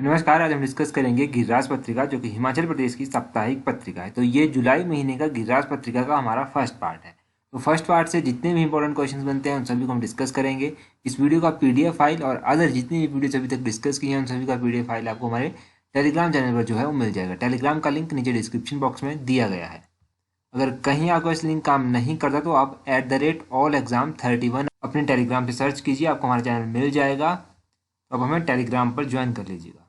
नमस्कार। आज हम डिस्कस करेंगे गिरिराज पत्रिका, जो कि हिमाचल प्रदेश की साप्ताहिक पत्रिका है। तो ये जुलाई महीने का गिरिराज पत्रिका का हमारा फर्स्ट पार्ट है। तो फर्स्ट पार्ट से जितने भी इंपॉर्टेंट क्वेश्चंस बनते हैं उन सभी को हम डिस्कस करेंगे। इस वीडियो का पीडीएफ फाइल और अदर जितनी भी वीडियो अभी तक डिस्कस की हैं उन सभी का पीडीएफ फाइल आपको हमारे टेलीग्राम चैनल पर जो है वो मिल जाएगा। टेलीग्राम का लिंक नीचे डिस्क्रिप्शन बॉक्स में दिया गया है। अगर कहीं आपको इस लिंक काम नहीं करता तो आप @allexam31 अपने टेलीग्राम पे सर्च कीजिए, आपको हमारा चैनल मिल जाएगा। तो अब हमें टेलीग्राम पर ज्वाइन कर लीजिएगा।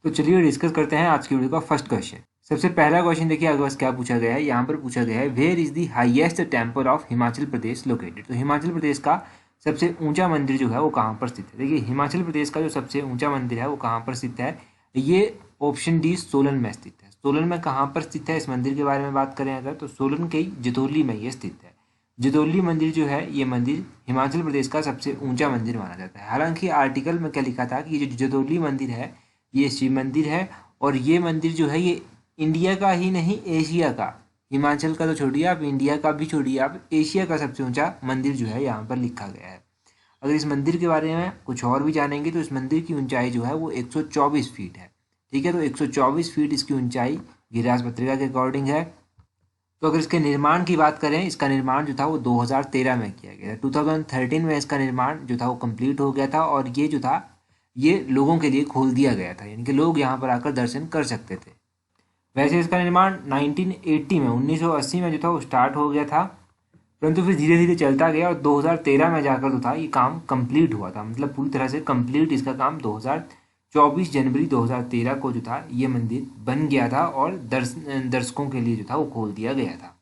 तो चलिए डिस्कस करते हैं आज की वीडियो का फर्स्ट क्वेश्चन। सबसे पहला क्वेश्चन देखिए आगे बस क्या पूछा गया है। यहाँ पर पूछा गया है where is the highest temple of Himachal Pradesh located. तो हिमाचल प्रदेश का सबसे ऊंचा मंदिर जो है वो कहाँ पर स्थित है। देखिए हिमाचल प्रदेश का जो सबसे ऊंचा मंदिर है वो कहाँ पर स्थित है। ये ऑप्शन डी सोलन में स्थित है। सोलन में कहाँ पर स्थित है, इस मंदिर के बारे में बात करें अगर तो सोलन के जतोली में ये स्थित है। जतोली मंदिर जो है ये मंदिर हिमाचल प्रदेश का सबसे ऊंचा मंदिर माना जाता है। हालांकि आर्टिकल में क्या लिखा था कि ये जो जतोली मंदिर है ये शिव मंदिर है और ये मंदिर जो है ये इंडिया का ही नहीं एशिया का, हिमाचल का तो छोड़िए आप, इंडिया का भी छोड़िए आप, एशिया का सबसे ऊंचा मंदिर जो है यहाँ पर लिखा गया है। अगर इस मंदिर के बारे में कुछ और भी जानेंगे तो इस मंदिर की ऊंचाई जो है वो 124 फीट है। ठीक है, तो 124 फीट इसकी ऊंचाई गिरिराज पत्रिका के अकॉर्डिंग है। तो अगर इसके निर्माण की बात करें, इसका निर्माण जो था वो 2013 में किया गया था। 2013 में इसका निर्माण जो था वो कंप्लीट हो गया था और ये जो था ये लोगों के लिए खोल दिया गया था, यानी कि लोग यहाँ पर आकर दर्शन कर सकते थे। वैसे इसका निर्माण 1980 में 1980 में जो था वो स्टार्ट हो गया था, परंतु फिर धीरे धीरे चलता गया और 2013 में जाकर जो था ये काम कंप्लीट हुआ था। मतलब पूरी तरह से कंप्लीट इसका काम 24 जनवरी 2013 को जो था ये मंदिर बन गया था और दर्शकों के लिए जो था वो खोल दिया गया था।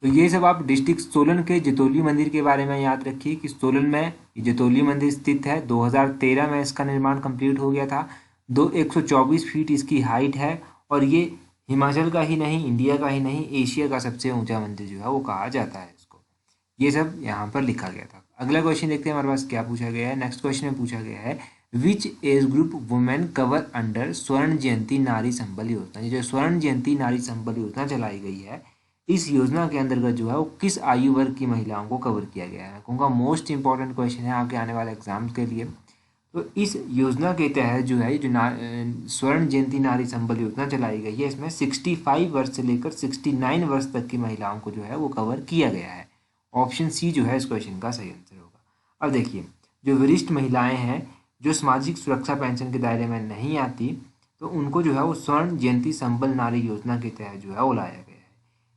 तो ये सब आप डिस्ट्रिक्ट सोलन के जतोली मंदिर के बारे में याद रखिए कि सोलन में जतोली मंदिर स्थित है। 2013 में इसका निर्माण कंप्लीट हो गया था। 124 फीट इसकी हाइट है और ये हिमाचल का ही नहीं, इंडिया का ही नहीं, एशिया का सबसे ऊंचा मंदिर जो है वो कहा जाता है इसको। ये सब यहाँ पर लिखा गया था। अगला क्वेश्चन देखते हैं हमारे पास क्या पूछा गया है। नेक्स्ट क्वेश्चन में पूछा गया है which age group women cover under Swarna Jayanti नारी संबल योजना। ये जो स्वर्ण जयंती नारी संबल योजना चलाई गई है, इस योजना के अंतर्गत जो है वो किस आयु वर्ग की महिलाओं को कवर किया गया है। मैं कहूँगा मोस्ट इंपॉर्टेंट क्वेश्चन है आपके आने वाले एग्जाम्स के लिए। तो इस योजना के तहत जो है जो स्वर्ण जयंती नारी संबल योजना चलाई गई है, इसमें 65 वर्ष से लेकर 69 वर्ष तक की महिलाओं को जो है वो कवर किया गया है। ऑप्शन सी जो है इस क्वेश्चन का सही आंसर होगा। अब देखिए जो वरिष्ठ महिलाएं हैं जो सामाजिक सुरक्षा पेंशन के दायरे में नहीं आती, तो उनको जो है वो स्वर्ण जयंती संबल नारी योजना के तहत जो है वो लाया गया है।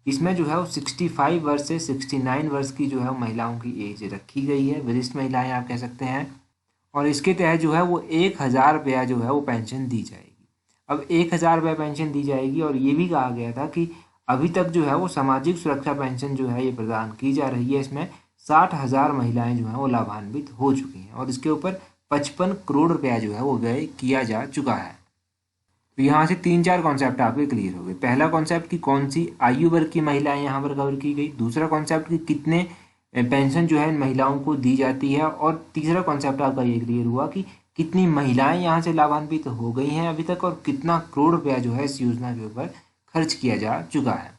इसमें जो है वो 65 वर्ष से 69 वर्ष की जो है महिलाओं की एज रखी गई है, वरिष्ठ महिलाएं आप कह सकते हैं। और इसके तहत जो है वो 1000 रुपया जो है वो पेंशन दी जाएगी। अब 1000 रुपया पेंशन दी जाएगी और ये भी कहा गया था कि अभी तक जो है वो सामाजिक सुरक्षा पेंशन जो है ये प्रदान की जा रही है। इसमें 60,000 महिलाएं जो हैं वो लाभान्वित हो चुकी हैं और इसके ऊपर 55 करोड़ रुपया जो है वो व्यय किया जा चुका है। तो यहाँ से 3-4 कॉन्सेप्ट आपके क्लियर हो गए। पहला कॉन्सेप्ट कि कौन सी आयु वर्ग की महिलाएं यहाँ पर कवर की गई, दूसरा कॉन्सेप्ट कि कितने पेंशन जो है इन महिलाओं को दी जाती है, और तीसरा कॉन्सेप्ट आपका ये क्लियर हुआ कि कितनी महिलाएं यहाँ से लाभान्वित हो गई हैं अभी तक और कितना करोड़ रुपया जो है इस योजना के ऊपर खर्च किया जा चुका है।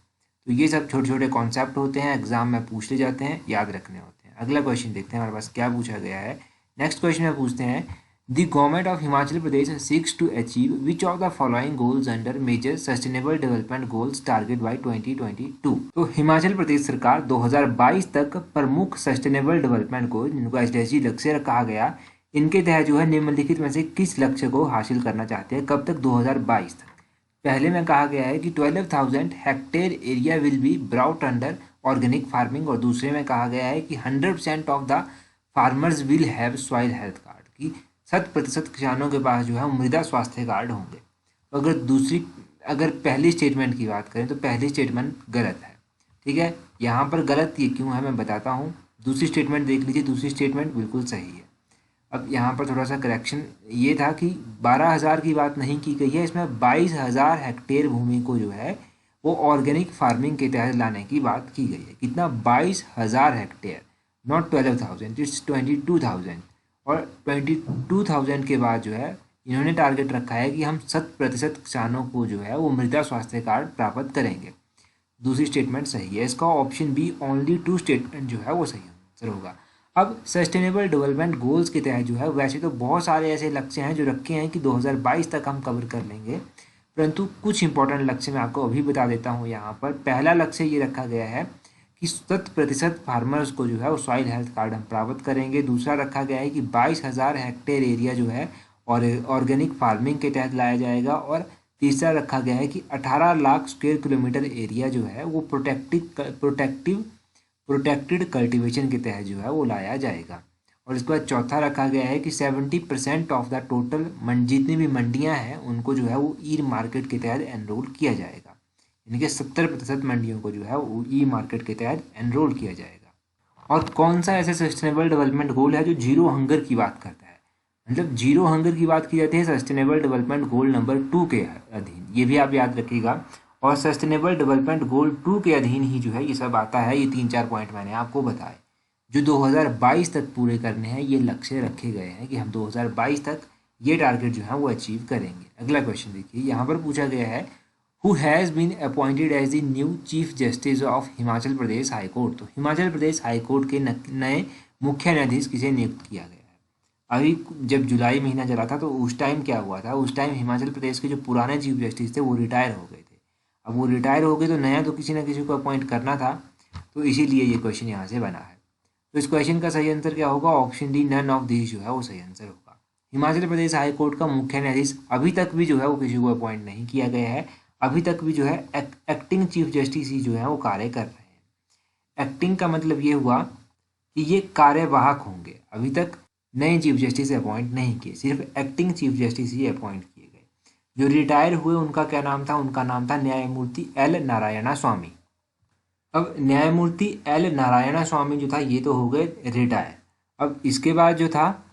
तो ये सब छोटे छोटे कॉन्सेप्ट होते हैं, एग्जाम में पूछ ले जाते हैं, याद रखने होते हैं। अगला क्वेश्चन देखते हैं हमारे पास क्या पूछा गया है। नेक्स्ट क्वेश्चन में पूछते हैं The government of Himachal Pradesh seeks to achieve which of the following goals under major sustainable development goals target by 2022। तो हिमाचल प्रदेश सरकार 2022 तक प्रमुख सस्टेनेबल डेवलपमेंट गोल, जिनको एसडीजी लक्ष्य कहा गया, इनके तहत जो है निम्नलिखित में से किस लक्ष्य को हासिल करना चाहते हैं। कब तक? 2022 तक। पहले में कहा गया है कि 12,000 hectare area will be brought under organic farming, और दूसरे में कहा गया है कि 100% of the farmers will have soil health card, की 100% किसानों के पास जो है मृदा स्वास्थ्य कार्ड होंगे। तो अगर पहली स्टेटमेंट की बात करें तो पहली स्टेटमेंट गलत है। ठीक है, यहाँ पर गलत ये क्यों है मैं बताता हूँ। दूसरी स्टेटमेंट देख लीजिए, दूसरी स्टेटमेंट बिल्कुल सही है। अब यहाँ पर थोड़ा सा करेक्शन ये था कि 12,000 की बात नहीं की गई है, इसमें 22,000 हेक्टेयर भूमि को जो है वो ऑर्गेनिक फार्मिंग के तहत लाने की बात की गई है। कितना? 22,000 हेक्टेयर, नॉट 12,000, इट्स 22,000। और 22,000 के बाद जो है इन्होंने टारगेट रखा है कि हम 100% किसानों को जो है वो मृदा स्वास्थ्य कार्ड प्राप्त करेंगे। दूसरी स्टेटमेंट सही है, इसका ऑप्शन बी ओनली 2 स्टेटमेंट जो है वो सही आंसर होगा। अब सस्टेनेबल डेवलपमेंट गोल्स के तहत जो है वैसे तो बहुत सारे ऐसे लक्ष्य हैं जो रखे हैं कि 2022 तक हम कवर कर लेंगे, परंतु कुछ इंपॉर्टेंट लक्ष्य मैं आपको अभी बता देता हूँ। यहाँ पर पहला लक्ष्य ये रखा गया है कि 100% फार्मर्स को जो है वो सॉइल हेल्थ कार्ड हम प्राप्त करेंगे। दूसरा रखा गया है कि 22,000 हेक्टेयर एरिया जो है और ऑर्गेनिक फार्मिंग के तहत लाया जाएगा। और तीसरा रखा गया है कि 18 लाख स्क्वायर किलोमीटर एरिया जो है वो प्रोटेक्टेड कल्टीवेशन के तहत जो है वो लाया जाएगा। और इसके बाद चौथा रखा गया है कि 70% ऑफ द टोटल जितनी भी मंडियां हैं उनको जो है वो ई मार्केट के तहत एनरोल किया जाएगा, यानी कि 70% मंडियों को जो है वो ई मार्केट के तहत एनरोल किया जाएगा। और कौन सा ऐसा सस्टेनेबल डेवलपमेंट गोल है जो जीरो हंगर की बात करता है, मतलब जीरो हंगर की बात की जाती है सस्टेनेबल डेवलपमेंट गोल नंबर 2 के अधीन, ये भी आप याद रखिएगा। और सस्टेनेबल डेवलपमेंट गोल 2 के अधीन ही जो है ये सब आता है। ये 3-4 पॉइंट मैंने आपको बताए जो 2022 तक पूरे करने हैं। ये लक्ष्य रखे गए हैं कि हम 2022 तक ये टारगेट जो है वो अचीव करेंगे। अगला क्वेश्चन देखिए, यहाँ पर पूछा गया है who has been appointed as the new chief justice of Himachal Pradesh high court. तो हिमाचल प्रदेश हाई कोर्ट के नए मुख्य न्यायाधीश किसे नियुक्त किया गया है। अभी जब जुलाई महीना चला था तो उस टाइम क्या हुआ था, उस टाइम हिमाचल प्रदेश के जो पुराने चीफ जस्टिस थे वो रिटायर हो गए थे। अब वो रिटायर हो गए तो नया तो किसी ना किसी को अपॉइंट करना था, तो इसीलिए ये क्वेश्चन यहाँ से बना है। तो इस क्वेश्चन का सही आंसर क्या होगा, option D none of this जो है वो सही आंसर होगा। हिमाचल प्रदेश हाई कोर्ट का मुख्य न्यायाधीश अभी तक भी जो है वो किसी को अपॉइंट नहीं किया गया है। अभी तक भी जो है एक्टिंग चीफ जस्टिस ही जो है वो कार्य कर रहे हैं। एक्टिंग का मतलब ये हुआ कि ये कार्यवाहक होंगे, अभी तक नए चीफ जस्टिस अपॉइंट नहीं किए, सिर्फ एक्टिंग चीफ जस्टिस ही अपॉइंट किए गए। जो रिटायर हुए उनका क्या नाम था, उनका नाम था न्यायमूर्ति एल नारायण स्वामी। अब न्यायमूर्ति एल नारायण स्वामी जो था ये तो हो गए रिटायर। अब इसके बाद जो था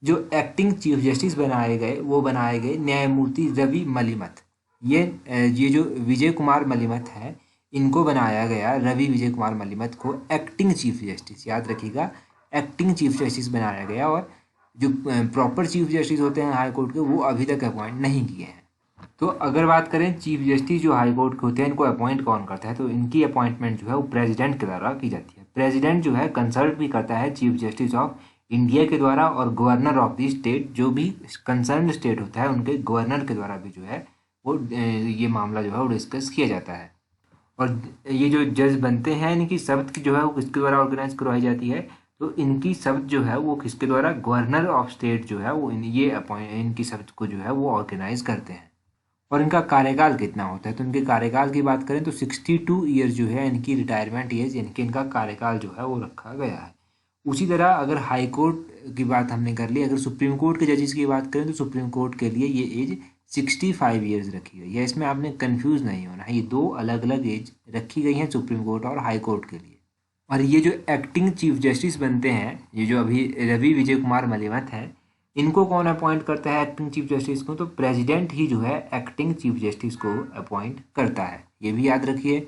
जो एक्टिंग चीफ जस्टिस बनाए गए वो बनाए गए न्यायमूर्ति रवि मलिमथ। ये जो विजय कुमार मलिमथ है इनको बनाया गया, रवि विजय कुमार मलिमथ को एक्टिंग चीफ जस्टिस, याद रखिएगा एक्टिंग चीफ जस्टिस बनाया गया। और जो प्रॉपर चीफ जस्टिस होते हैं हाई कोर्ट के वो अभी तक अपॉइंट नहीं किए हैं। तो अगर बात करें चीफ जस्टिस जो हाई कोर्ट के होते हैं इनको अपॉइंट कौन करता है, तो इनकी अपॉइंटमेंट जो है वो प्रेसिडेंट के द्वारा की जाती है। प्रेसिडेंट जो है कंसल्ट भी करता है चीफ जस्टिस ऑफ इंडिया के द्वारा, और गवर्नर ऑफ द स्टेट जो भी कंसर्न स्टेट होता है उनके गवर्नर के द्वारा भी जो है वो ये मामला जो है वो डिस्कस किया जाता है। और ये जो जज बनते हैं इनकी शब्द की जो है वो किसके द्वारा ऑर्गेनाइज करवाई जाती है, तो इनकी शब्द जो है वो किसके द्वारा, गवर्नर ऑफ स्टेट जो है वो इनकी शब्द को जो है वो ऑर्गेनाइज करते हैं। और इनका कार्यकाल कितना होता है, तो इनके कार्यकाल की बात करें तो 62 ईयर जो है इनकी रिटायरमेंट एज, यानी कि इनका कार्यकाल जो है वो रखा गया है। उसी तरह अगर हाई कोर्ट की बात हमने कर ली, अगर सुप्रीम कोर्ट के जजेस की बात करें तो सुप्रीम कोर्ट के लिए ये एज 65 ईयर्स रखी गई है। इसमें आपने कंफ्यूज नहीं होना है, ये दो अलग अलग एज रखी गई हैं सुप्रीम कोर्ट और हाई कोर्ट के लिए। और ये जो एक्टिंग चीफ जस्टिस बनते हैं, ये जो अभी रवि विजय कुमार मलिमथ हैं, इनको कौन अपॉइंट करता है एक्टिंग चीफ जस्टिस को, तो प्रेसिडेंट ही जो है एक्टिंग चीफ जस्टिस को अपॉइंट करता है, ये भी याद रखिए।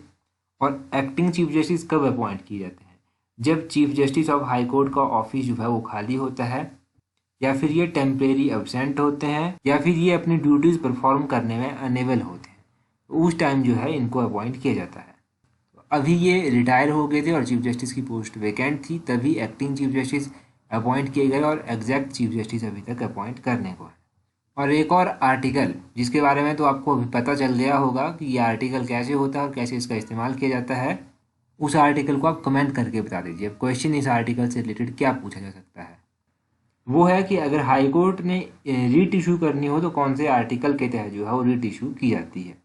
और एक्टिंग चीफ जस्टिस कब अपॉइंट किए जाते हैं, जब chief justice of high court का ऑफिस जो है वो खाली होता है, या फिर ये टेम्परेरी एब्सेंट होते हैं, या फिर ये अपनी ड्यूटीज़ परफॉर्म करने में अनेबल होते हैं, तो उस टाइम जो है इनको अपॉइंट किया जाता है। तो अभी ये रिटायर हो गए थे और चीफ जस्टिस की पोस्ट वैकेंट थी, तभी एक्टिंग चीफ जस्टिस अपॉइंट किए गए और एग्जैक्ट चीफ जस्टिस अभी तक अपॉइंट करने को है। और एक और आर्टिकल जिसके बारे में तो आपको अभी पता चल गया होगा कि ये आर्टिकल कैसे होता है और कैसे इसका इस्तेमाल किया जाता है, उस आर्टिकल को आप कमेंट करके बता दीजिए। अब क्वेश्चन इस आर्टिकल से रिलेटेड क्या पूछा जा सकता है, वो है कि अगर हाई कोर्ट ने रीट इशू करनी हो तो कौन से आर्टिकल के तहत जो है वो रीट इशू की जाती है।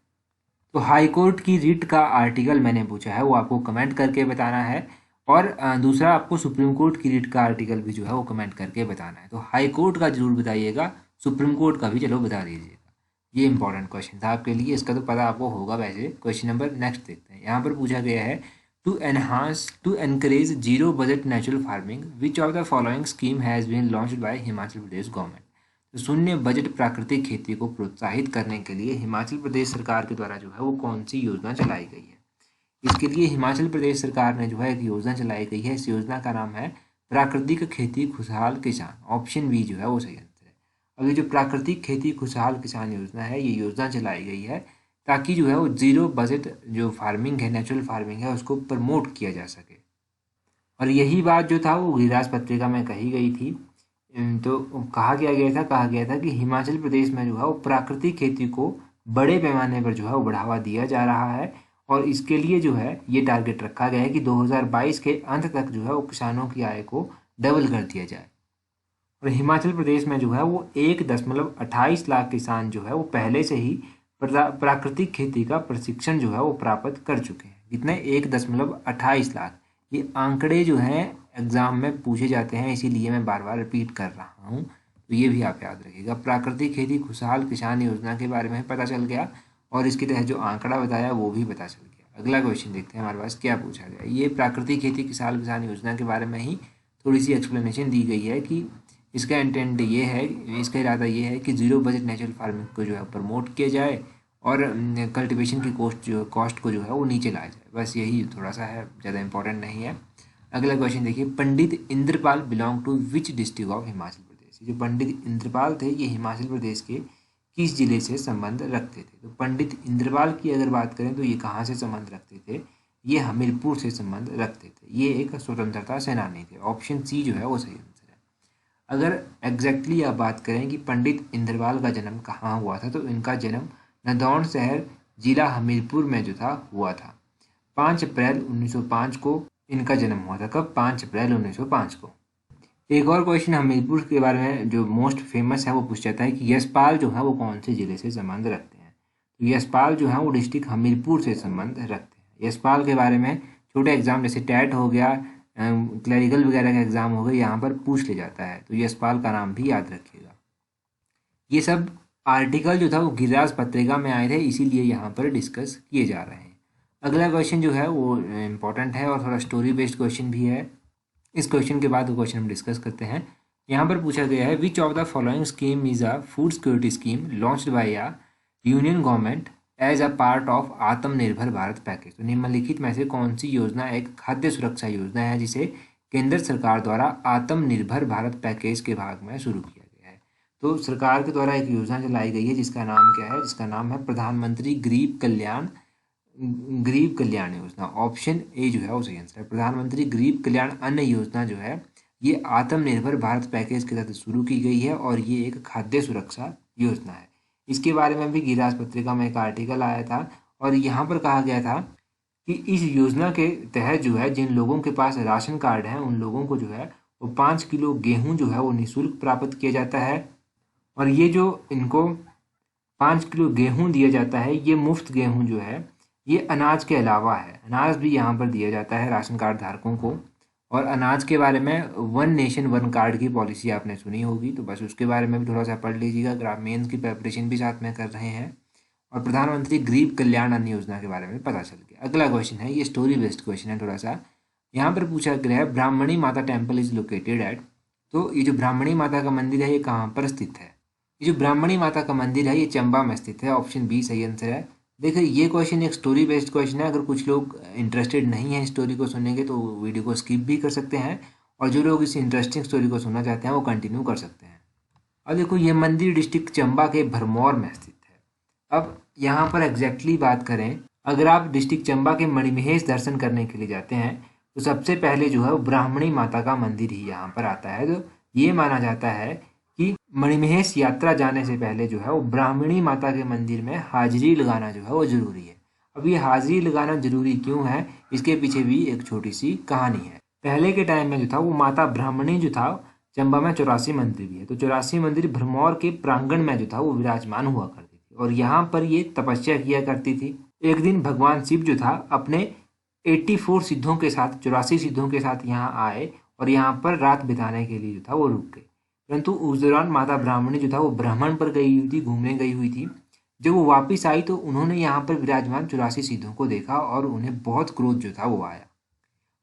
तो हाई कोर्ट की रीट का आर्टिकल मैंने पूछा है वो आपको कमेंट करके बताना है, और दूसरा आपको सुप्रीम कोर्ट की रीट का आर्टिकल भी जो है वो कमेंट करके बताना है। तो हाई कोर्ट का जरूर बताइएगा, सुप्रीम कोर्ट का भी चलो बता दीजिएगा। ये इंपॉर्टेंट क्वेश्चन था आपके लिए, इसका तो पता आपको होगा वैसे। क्वेश्चन नंबर नेक्स्ट देखते हैं। यहाँ पर पूछा गया है to encourage zero budget natural farming which of the following scheme has been launched by Himachal Pradesh government. तो शून्य बजट प्राकृतिक खेती को प्रोत्साहित करने के लिए हिमाचल प्रदेश सरकार के द्वारा जो है वो कौन सी योजना चलाई गई है। इसके लिए हिमाचल प्रदेश सरकार ने जो है एक योजना चलाई गई है, इस योजना का नाम है प्राकृतिक खेती खुशहाल किसान। ऑप्शन बी जो है वो सही आंसर है। अब ये जो प्राकृतिक खेती खुशहाल किसान योजना है, ये योजना चलाई गई है ताकि जो है वो जीरो बजट जो फार्मिंग है, नेचुरल फार्मिंग है, उसको प्रमोट किया जा सके। और यही बात जो था वो गिरिराज पत्रिका में कही गई थी। तो कहा गया था कि हिमाचल प्रदेश में जो है वो प्राकृतिक खेती को बड़े पैमाने पर जो है वो बढ़ावा दिया जा रहा है, और इसके लिए जो है ये टारगेट रखा गया है कि 2022 के अंत तक जो है वो किसानों की आय को डबल कर दिया जाए। और हिमाचल प्रदेश में जो है वो 1.28 लाख किसान जो है वो पहले से ही प्राकृतिक खेती का प्रशिक्षण जो है वो प्राप्त कर चुके हैं। कितने? 1.28 लाख। ये आंकड़े जो हैं एग्जाम में पूछे जाते हैं, इसीलिए मैं बार बार रिपीट कर रहा हूँ, तो ये भी आप याद रखिएगा। प्राकृतिक खेती खुशहाल किसान योजना के बारे में पता चल गया, और इसके तहत जो आंकड़ा बताया वो भी पता चल गया। अगला क्वेश्चन देखते हैं हमारे पास क्या पूछा गया। ये प्राकृतिक खेती खुशहाल किसान योजना के बारे में ही थोड़ी सी एक्सप्लेनेशन दी गई है कि इसका इंटेंट ये है, इसका इरादा ये है कि जीरो बजट नेचुरल फार्मिंग को जो है प्रमोट किया जाए और कल्टीवेशन की कॉस्ट को जो है वो नीचे लाया जाए। बस यही थोड़ा सा है, ज़्यादा इंपॉर्टेंट नहीं है। अगला क्वेश्चन देखिए, Pandit Indrapal belong to which district of Himachal Pradesh. जो पंडित इंद्रपाल थे ये हिमाचल प्रदेश के किस जिले से संबंध रखते थे? तो पंडित इंद्रपाल की अगर बात करें तो ये कहाँ से संबंध रखते थे? ये हमीरपुर से संबंध रखते थे। ये एक स्वतंत्रता सेनानी थे। ऑप्शन सी जो है वो सही आंसर है। अगर एग्जैक्टली आप बात करें कि पंडित इंद्रपाल का जन्म कहाँ हुआ था, तो इनका जन्म नदौन शहर जिला हमीरपुर में जो था हुआ था। 5 अप्रैल 1905 को इनका जन्म हुआ था। कब? 5 अप्रैल 1905 को। एक और क्वेश्चन हमीरपुर के बारे में जो मोस्ट फेमस है वो पूछ जाता है कि यशपाल जो है वो कौन से जिले से संबंध रखते हैं? तो यशपाल जो है वो डिस्ट्रिक्ट हमीरपुर से संबंध रखते हैं। यशपाल के बारे में छोटे एग्जाम जैसे टैट हो गया, क्लरिकल वगैरह का एग्जाम हो गया, यहाँ पर पूछ ले जाता है, तो यशपाल का नाम भी याद रखिएगा। ये सब आर्टिकल जो था वो गिरिराज पत्रिका में आए थे, इसीलिए यहाँ पर डिस्कस किए जा रहे हैं। अगला क्वेश्चन जो है वो इम्पोर्टेंट है और थोड़ा स्टोरी बेस्ड क्वेश्चन भी है। इस क्वेश्चन के बाद वो क्वेश्चन हम डिस्कस करते हैं। यहाँ पर पूछा गया है, which of the following scheme is a food security scheme launched by a union government as a part of Atmanirbhar Bharat package. तो निम्नलिखित में से कौन सी योजना एक खाद्य सुरक्षा योजना है जिसे केंद्र सरकार द्वारा आत्मनिर्भर भारत पैकेज के भाग में शुरू किया गया है? तो सरकार के द्वारा एक योजना चलाई गई है जिसका नाम क्या है? जिसका नाम है प्रधानमंत्री गरीब कल्याण योजना। ऑप्शन ए जो है वो सही आंसर है। प्रधानमंत्री गरीब कल्याण अन्न योजना जो है ये आत्मनिर्भर भारत पैकेज के तहत शुरू की गई है और ये एक खाद्य सुरक्षा योजना है। इसके बारे में भी गिरिराज पत्रिका में एक आर्टिकल आया था और यहाँ पर कहा गया था कि इस योजना के तहत जो है जिन लोगों के पास राशन कार्ड है उन लोगों को जो है वो 5 किलो गेहूँ जो है वो निःशुल्क प्राप्त किया जाता है। और ये जो इनको 5 किलो गेहूँ दिया जाता है, ये मुफ्त गेहूँ जो है ये अनाज के अलावा है। अनाज भी यहाँ पर दिया जाता है राशन कार्ड धारकों को। और अनाज के बारे में 1 नेशन 1 कार्ड की पॉलिसी आपने सुनी होगी, तो बस उसके बारे में भी थोड़ा सा पढ़ लीजिएगा अगर आप मेंस की प्रिपरेशन भी साथ में कर रहे हैं। और प्रधानमंत्री गरीब कल्याण अन्न योजना के बारे में पता चल गया। अगला क्वेश्चन है, ये स्टोरी बेस्ड क्वेश्चन है थोड़ा सा। यहाँ पर पूछा गया है, ब्राह्मणी माता टेम्पल इज लोकेटेड एट। तो ये जो ब्राह्मणी माता का मंदिर है ये कहाँ पर स्थित है? ये जो ब्राह्मणी माता का मंदिर है ये चंबा में स्थित है। ऑप्शन बी सही आंसर है। देखिए ये क्वेश्चन एक स्टोरी बेस्ड क्वेश्चन है। अगर कुछ लोग इंटरेस्टेड नहीं है स्टोरी को सुनेंगे तो वीडियो को स्किप भी कर सकते हैं, और जो लोग इस इंटरेस्टिंग स्टोरी को सुनना चाहते हैं वो कंटिन्यू कर सकते हैं। और देखो ये मंदिर डिस्ट्रिक्ट चंबा के भरमौर में स्थित है। अब यहाँ पर एग्जैक्टली बात करें, अगर आप डिस्ट्रिक्ट चंबा के मणिमहेश दर्शन करने के लिए जाते हैं तो सबसे पहले जो है वो ब्राह्मणी माता का मंदिर ही यहाँ पर आता है। तो ये माना जाता है कि मणिमहेश यात्रा जाने से पहले जो है वो ब्राह्मणी माता के मंदिर में हाजिरी लगाना जो है वो जरूरी है। अब ये हाजिरी लगाना जरूरी क्यों है, इसके पीछे भी एक छोटी सी कहानी है। पहले के टाइम में जो था वो माता ब्राह्मणी जो था, चंबा में 84 मंदिर भी है, तो 84 मंदिर भरमौर के प्रांगण में जो था वो विराजमान हुआ करती थी और यहाँ पर ये तपस्या किया करती थी। एक दिन भगवान शिव जो था अपने 84 सिद्धों के साथ, 84 सिद्धों के साथ यहाँ आए और यहाँ पर रात बिताने के लिए जो था वो रुक गए। परंतु उस दौरान माता ब्राह्मणी जो था वो भ्रमण पर गई हुई थी, घूमने गई हुई थी। जब वो वापस आई तो उन्होंने यहाँ पर विराजमान 84 सिद्धों को देखा और उन्हें बहुत क्रोध जो था वो आया।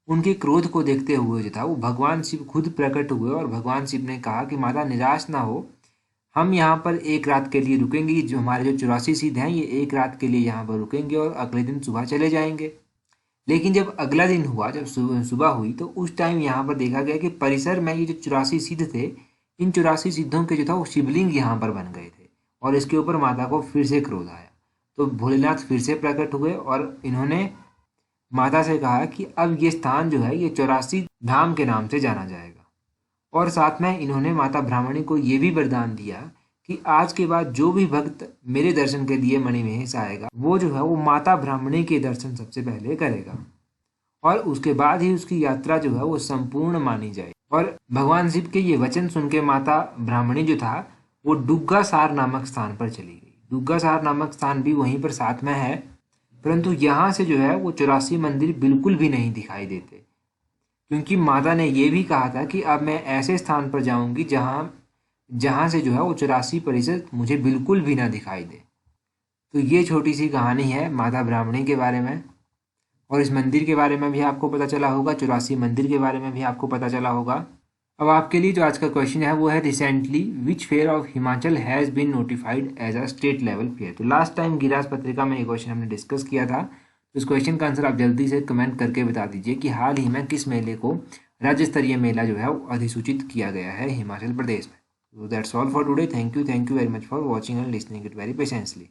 उनके क्रोध को देखते हुए जो था वो भगवान शिव खुद प्रकट हुए और भगवान शिव ने कहा कि माता निराश ना हो, हम यहाँ पर एक रात के लिए रुकेंगे। जो हमारे जो 84 सिद्ध हैं ये एक रात के लिए यहाँ पर रुकेंगे और अगले दिन सुबह चले जाएंगे। लेकिन जब अगला दिन हुआ, जब सुबह हुई, तो उस टाइम यहाँ पर देखा गया कि परिसर में ये जो 84 सिद्ध थे, इन 84 सिद्धों के जो था वो शिवलिंग यहाँ पर बन गए थे और इसके ऊपर माता को फिर से क्रोध आया। तो भोलेनाथ फिर से प्रकट हुए और इन्होंने माता से कहा कि अब ये स्थान जो है ये 84 धाम के नाम से जाना जाएगा। और साथ में इन्होंने माता ब्राह्मणी को ये भी वरदान दिया कि आज के बाद जो भी भक्त मेरे दर्शन के लिए मणिमहेश आएगा वो जो है वो माता ब्राह्मणी के दर्शन सबसे पहले करेगा और उसके बाद ही उसकी यात्रा जो है वो संपूर्ण मानी जाए। और भगवान शिव के ये वचन सुन के माता ब्राह्मणी जो था वो डुग्गा सार नामक स्थान पर चली गई। डुग्गा सार नामक स्थान भी वहीं पर साथ में है, परंतु यहाँ से जो है वो 84 मंदिर बिल्कुल भी नहीं दिखाई देते, क्योंकि माता ने ये भी कहा था कि अब मैं ऐसे स्थान पर जाऊंगी जहाँ से जो है वो 84% मुझे बिल्कुल भी ना दिखाई दे। तो ये छोटी सी कहानी है माता ब्राह्मणी के बारे में, और इस मंदिर के बारे में भी आपको पता चला होगा, 84 मंदिर के बारे में भी आपको पता चला होगा। अब आपके लिए जो आज का क्वेश्चन है वो है recently which fair of Himachal has been notified as a state level fair. तो लास्ट टाइम गिरास पत्रिका में ये क्वेश्चन हमने डिस्कस किया था, तो इस क्वेश्चन का आंसर आप जल्दी से कमेंट करके बता दीजिए कि हाल ही में किस मेले को राज्य स्तरीय मेला जो है वो अधिसूचित किया गया है हिमाचल प्रदेश में। So that's all for today. Thank you very much for watching and listening it very patiently.